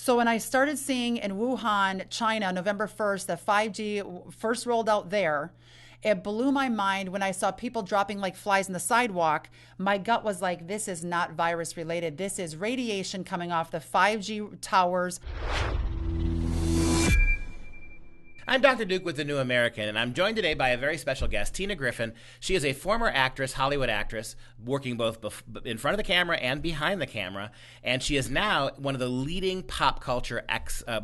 So when I started seeing in Wuhan, China, November 1st, that 5G first rolled out there, it blew my mind when I saw people dropping like flies in the sidewalk. My gut was like, this is not virus related. This is radiation coming off the 5G towers. I'm Dr. Duke with The New American, and I'm joined today by a very special guest, Tina Griffin. She is a former actress, Hollywood actress, working both in front of the camera and behind the camera, and she is now one of the leading pop culture,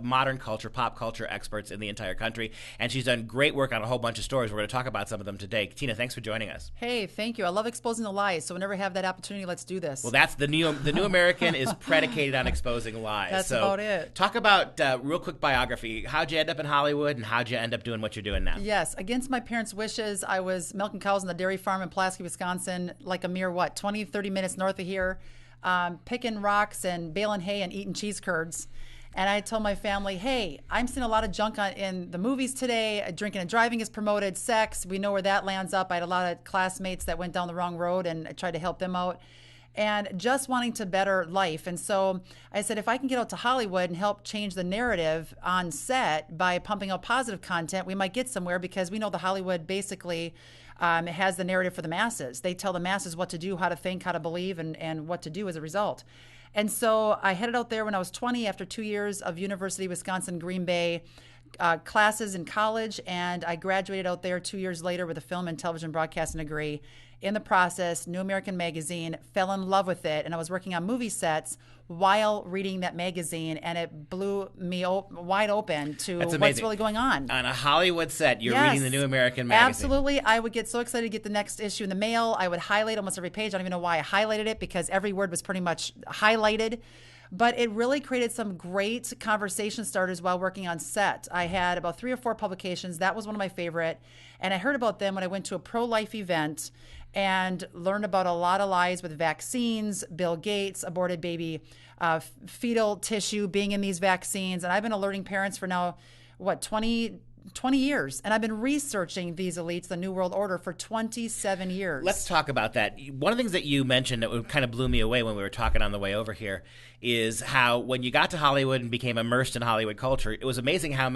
modern culture, pop culture experts in the entire country, and she's done great work on a whole bunch of stories. We're going to talk about some of them today. Tina, thanks for joining us. Hey, thank you. I love exposing the lies, so whenever I have that opportunity, let's do this. Well, that's The New American is predicated on exposing lies. That's about it. Talk about, real quick biography. How'd you end up in Hollywood, and how'd you end up doing what you're doing now? Yes, against my parents' wishes, I was milking cows on the dairy farm in Pulaski, Wisconsin, like a mere, 20, 30 minutes north of here, picking rocks and baling hay and eating cheese curds. And I told my family, hey, I'm seeing a lot of junk in the movies today. Drinking and driving is promoted. Sex, we know where that lands up. I had a lot of classmates that went down the wrong road, and I tried to help them out. And just wanting to better life. And so I said, if I can get out to Hollywood and help change the narrative on set by pumping out positive content, we might get somewhere, because we know the Hollywood basically has the narrative for the masses. They tell the masses what to do, how to think, how to believe, and what to do as a result. And so I headed out there when I was 20 after 2 years of University of Wisconsin, Green Bay, classes in college, and I graduated out there 2 years later with a film and television broadcasting degree. In the process, New American Magazine, fell in love with it, and I was working on movie sets while reading that magazine, and it blew me wide open to what's really going on. On a Hollywood set, you're Yes, reading the New American Magazine. Absolutely. I would get so excited to get the next issue in the mail. I would highlight almost every page. I don't even know why I highlighted it, because every word was pretty much highlighted. But it really created some great conversation starters while working on set. I had about 3 or 4 publications. That was one of my favorite. And I heard about them when I went to a pro-life event and learned about a lot of lies with vaccines, Bill Gates, aborted baby fetal tissue being in these vaccines. And I've been alerting parents for now, 20 years. And I've been researching these elites, the New World Order, for 27 years. Let's talk about that. One of the things that you mentioned that kind of blew me away when we were talking on the way over here is how when you got to Hollywood and became immersed in Hollywood culture, it was amazing how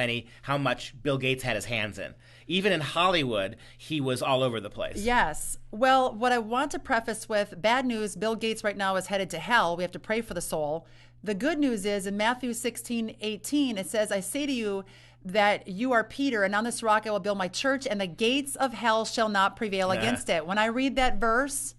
much Bill Gates had his hands in. Even in Hollywood, he was all over the place. Yes. Well, what I want to preface with, bad news, Bill Gates right now is headed to hell. We have to pray for the soul. The good news is in Matthew 16:18, it says, I say to you that you are Peter, and on this rock I will build my church, and the gates of hell shall not prevail against it. When I read that verse,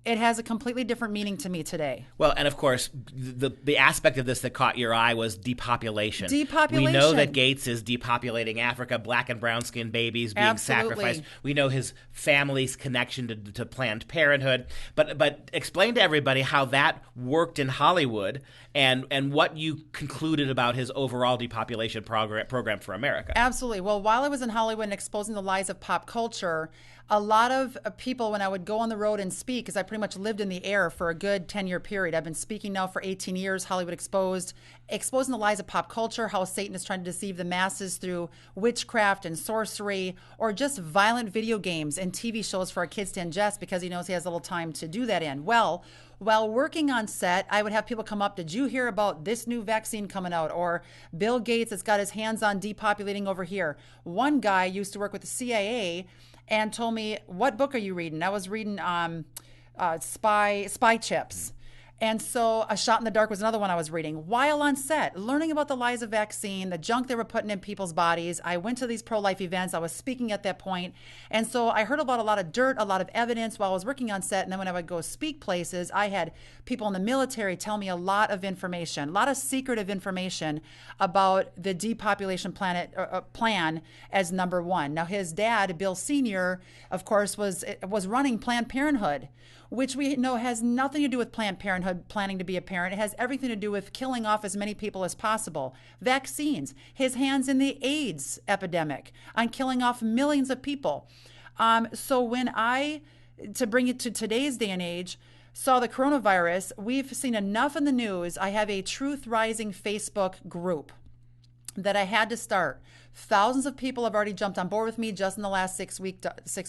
it has a completely different meaning to me today. Well, and of course, the aspect of this that caught your eye was depopulation. Depopulation. We know that Gates is depopulating Africa, black and brown skinned babies being sacrificed. We know his family's connection to Planned Parenthood. But explain to everybody how that worked in Hollywood and what you concluded about his overall depopulation program for America. Absolutely. Well, while I was in Hollywood and exposing the lies of pop culture, a lot of people, when I would go on the road and speak, because I pretty much lived in the air for a good 10-year period. I've been speaking now for 18 years, Hollywood Exposed, exposing the lies of pop culture, how Satan is trying to deceive the masses through witchcraft and sorcery, or just violent video games and TV shows for our kids to ingest because he knows he has a little time to do that in. Well, while working on set, I would have people come up, did you hear about this new vaccine coming out? Or Bill Gates has got his hands on depopulating over here. One guy used to work with the CIA and told me, what book are you reading? I was reading Spy Chips. And so A Shot in the Dark was another one I was reading. While on set, learning about the lies of vaccine, the junk they were putting in people's bodies. I went to these pro-life events. I was speaking at that point. And so I heard about a lot of dirt, a lot of evidence while I was working on set. And then when I would go speak places, I had people in the military tell me a lot of information, a lot of secretive information about the depopulation plan as number one. Now, his dad, Bill Sr., of course, was running Planned Parenthood, which we know has nothing to do with Planned Parenthood planning to be a parent. It has everything to do with killing off as many people as possible. Vaccines, his hands in the AIDS epidemic on killing off millions of people. So when to bring it to today's day and age, saw the coronavirus, we've seen enough in the news. I have a Truth Rising Facebook group that I had to start. Thousands of people have already jumped on board with me just in the last 6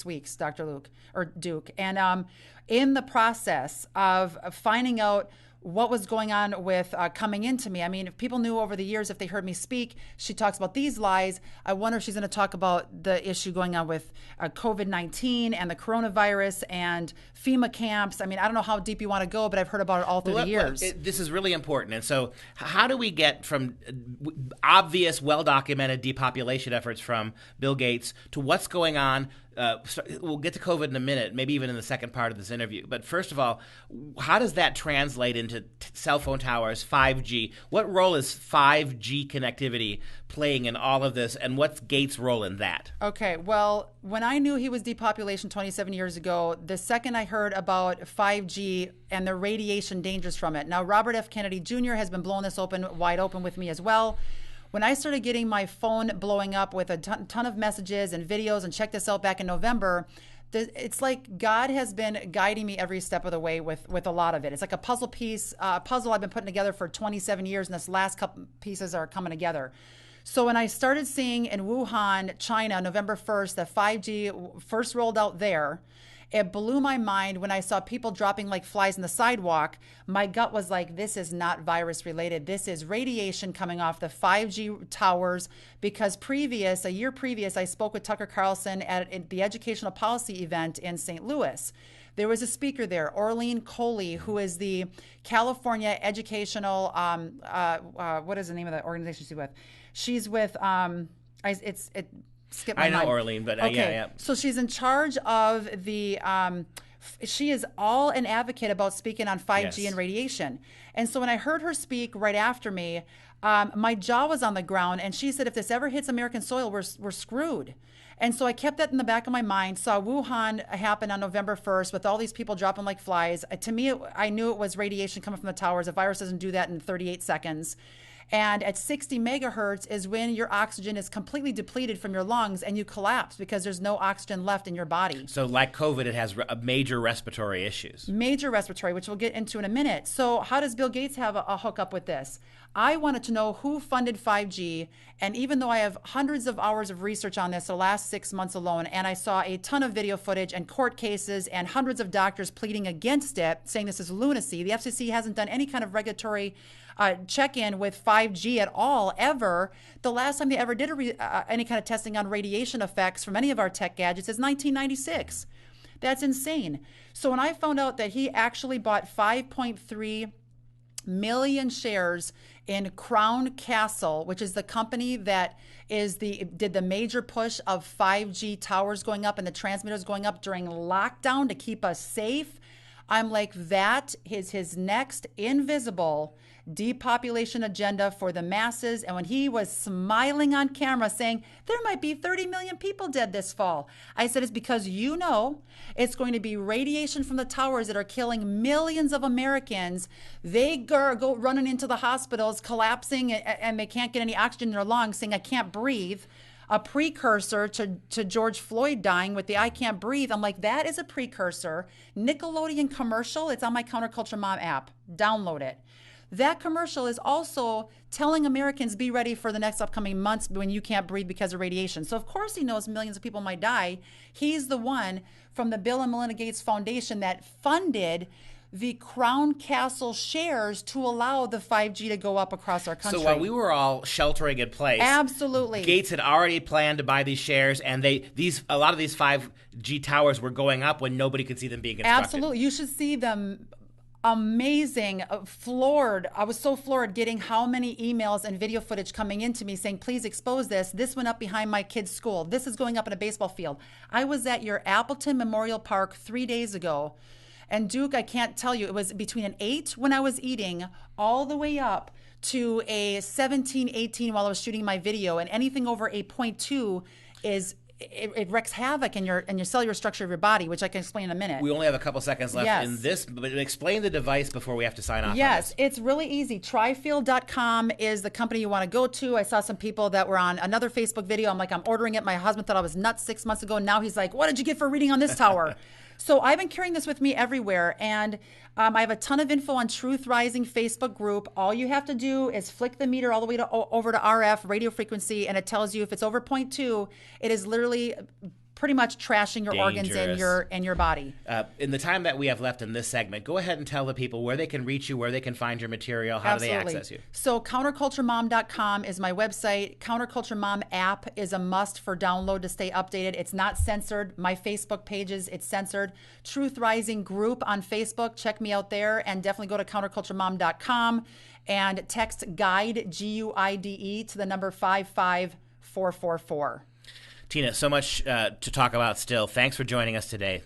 weeks, Dr. Luke or Duke. And in the process of finding out what was going on with coming into me. I mean, if people knew over the years, if they heard me speak, she talks about these lies. I wonder if she's going to talk about the issue going on with COVID-19 and the coronavirus and FEMA camps. I mean, I don't know how deep you want to go, but I've heard about it all through the years. This is really important. And so how do we get from obvious, well-documented depopulation efforts from Bill Gates to what's going on? We'll get to COVID in a minute, maybe even in the second part of this interview. But first of all, how does that translate into cell phone towers, 5G? What role is 5G connectivity playing in all of this, and what's Gates' role in that? Okay, well, when I knew he was depopulation 27 years ago, the second I heard about 5G and the radiation dangers from it. Now, Robert F. Kennedy Jr. has been blowing this wide open with me as well. When I started getting my phone blowing up with a ton of messages and videos, and check this out, back in November, it's like God has been guiding me every step of the way with a lot of it. It's like a puzzle I've been putting together for 27 years, and this last couple pieces are coming together. So when I started seeing in Wuhan, China, November 1st, that 5G first rolled out there, it blew my mind when I saw people dropping like flies in the sidewalk. My gut was like, this is not virus related. This is radiation coming off the 5G towers, because a year previous, I spoke with Tucker Carlson at the educational policy event in St. Louis. There was a speaker there, Orleen Coley, who is the California Educational, what is the name of the organization she's with? She's with, I know Orleen, but okay. yeah. So she's in charge of the, she is all an advocate about speaking on 5G and radiation. And so when I heard her speak right after me, my jaw was on the ground, and she said, if this ever hits American soil, we're screwed. And so I kept that in the back of my mind, saw Wuhan happen on November 1st with all these people dropping like flies. To me, I knew it was radiation coming from the towers. A virus doesn't do that in 38 seconds. And at 60 megahertz is when your oxygen is completely depleted from your lungs and you collapse because there's no oxygen left in your body. So like COVID, it has major respiratory issues. Major respiratory, which we'll get into in a minute. So how does Bill Gates have a hookup with this? I wanted to know who funded 5G. And even though I have hundreds of hours of research on this the last 6 months alone, and I saw a ton of video footage and court cases and hundreds of doctors pleading against it, saying this is lunacy. The FCC hasn't done any kind of regulatory check-in with 5G at all, ever. The last time they ever did any kind of testing on radiation effects from any of our tech gadgets is 1996. That's insane. So when I found out that he actually bought 5.3 million shares in Crown Castle, which is the company that did the major push of 5G towers going up and the transmitters going up during lockdown to keep us safe, I'm like, that is his next invisible depopulation agenda for the masses. And when he was smiling on camera saying there might be 30 million people dead this fall, I said, it's because it's going to be radiation from the towers that are killing millions of Americans. They go running into the hospitals, collapsing, and they can't get any oxygen in their lungs, saying, I can't breathe. A precursor to George Floyd dying with the I can't breathe. I'm like, that is a precursor. Nickelodeon commercial. It's on my Counterculture Mom app. Download it. That commercial is also telling Americans, be ready for the next upcoming months when you can't breathe because of radiation. So of course he knows millions of people might die. He's the one from the Bill and Melinda Gates Foundation that funded the Crown Castle shares to allow the 5G to go up across our country. So while we were all sheltering in place, absolutely, Gates had already planned to buy these shares, and a lot of these 5G towers were going up when nobody could see them being constructed. Absolutely, you should see them. Amazing, floored. I was so floored getting how many emails and video footage coming into me saying, please expose this. This went up behind my kid's school. This is going up in a baseball field. I was at your Appleton Memorial Park 3 days ago. And Duke, I can't tell you, it was between an 8 when I was eating all the way up to a 17, 18 while I was shooting my video. And anything over 8.2 it wreaks havoc in your cellular structure of your body, which I can explain in a minute. We only have a couple seconds left in this, but explain the device before we have to sign off. Yes, it's really easy. Trifield.com is the company you want to go to. I saw some people that were on another Facebook video. I'm like, I'm ordering it. My husband thought I was nuts 6 months ago. Now he's like, what did you get for reading on this tower? So I've been carrying this with me everywhere, and I have a ton of info on Truth Rising Facebook group. All you have to do is flick the meter all the way over to RF, radio frequency, and it tells you if it's over 0.2, it is literally pretty much trashing your organs in your body. In the time that we have left in this segment, go ahead and tell the people where they can reach you, where they can find your material, how do they access you? So counterculturemom.com is my website. Counterculture Mom app is a must for download to stay updated. It's not censored. My Facebook pages, it's censored. Truth Rising group on Facebook, check me out there, and definitely go to counterculturemom.com and text GUIDE, GUIDE, to the number 55444. Tina, so much to talk about still. Thanks for joining us today.